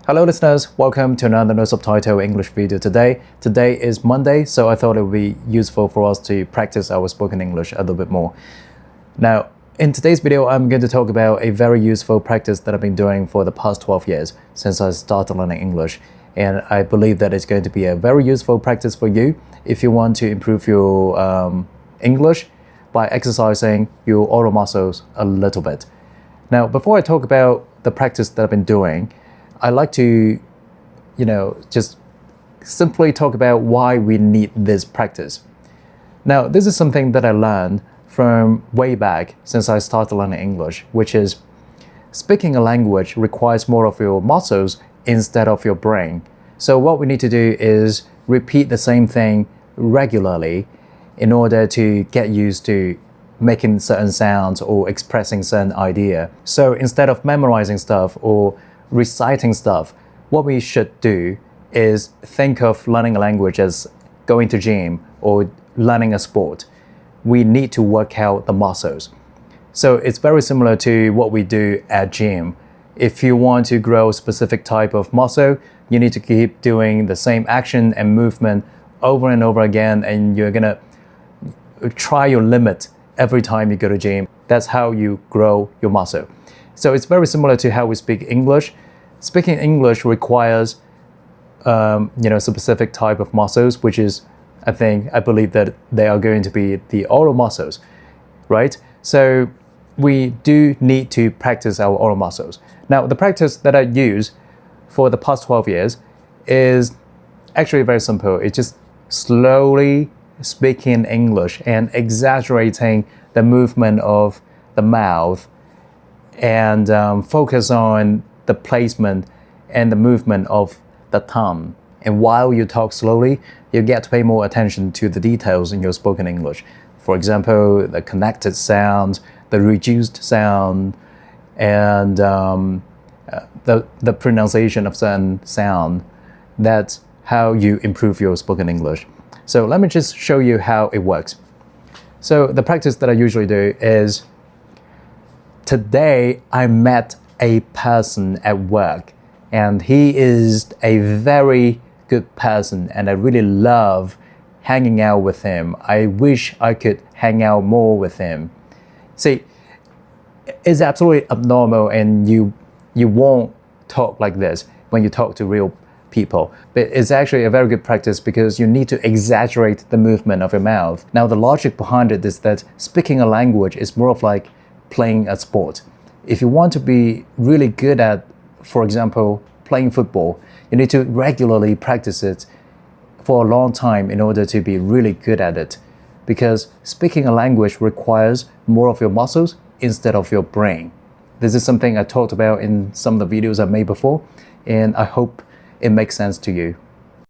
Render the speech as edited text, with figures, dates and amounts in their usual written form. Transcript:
Hello listeners, welcome to another no subtitle English video today. Today is Monday, so I thought it would be useful for us to practice our spoken English a little bit more. Now, in today's video, I'm going to talk about a very useful practice that I've been doing for the past 12 years since I started learning English. And I believe that it's going to be a very useful practice for you if you want to improve your English by exercising your oral muscles a little bit. Now, before I talk about the practice that I've been doing, I like to, just simply talk about why we need this practice. Now, this is something that I learned from way back since I started learning English, which is speaking a language requires more of your muscles instead of your brain. So what we need to do is repeat the same thing regularly in order to get used to making certain sounds or expressing certain idea. So instead of memorizing stuff or reciting stuff, what we should do is think of learning a language as going to gym or learning a sport. We need to work out the muscles. So it's very similar to what we do at gym. If you want to grow a specific type of muscle, you need to keep doing the same action and movement over and over again, and you're gonna try your limit every time you go to gym. That's how you grow your muscle. So it's very similar to how we speak English. Speaking English requires, specific type of muscles, which is, I believe that they are going to be the oral muscles, right? So we do need to practice our oral muscles. Now, the practice that I use for the past 12 years is actually very simple. It's just slowly speaking English and exaggerating the movement of the mouth and focus on the placement and the movement of the tongue. And while you talk slowly, you get to pay more attention to the details in your spoken English. For example, the connected sound, the reduced sound, and the pronunciation of certain sound. That's how you improve your spoken English. So let me just show you how it works. So the practice that I usually do is, today I met a person at work and he is a very good person and I really love hanging out with him. I wish I could hang out more with him. See, it's absolutely abnormal and you won't talk like this when you talk to real people. But it's actually a very good practice because you need to exaggerate the movement of your mouth. Now, the logic behind it is that speaking a language is more of like playing a sport. If you want to be really good at, for example, playing football, you need to regularly practice it for a long time in order to be really good at it. Because speaking a language requires more of your muscles instead of your brain. This is something I talked about in some of the videos I made before, and I hope it makes sense to you.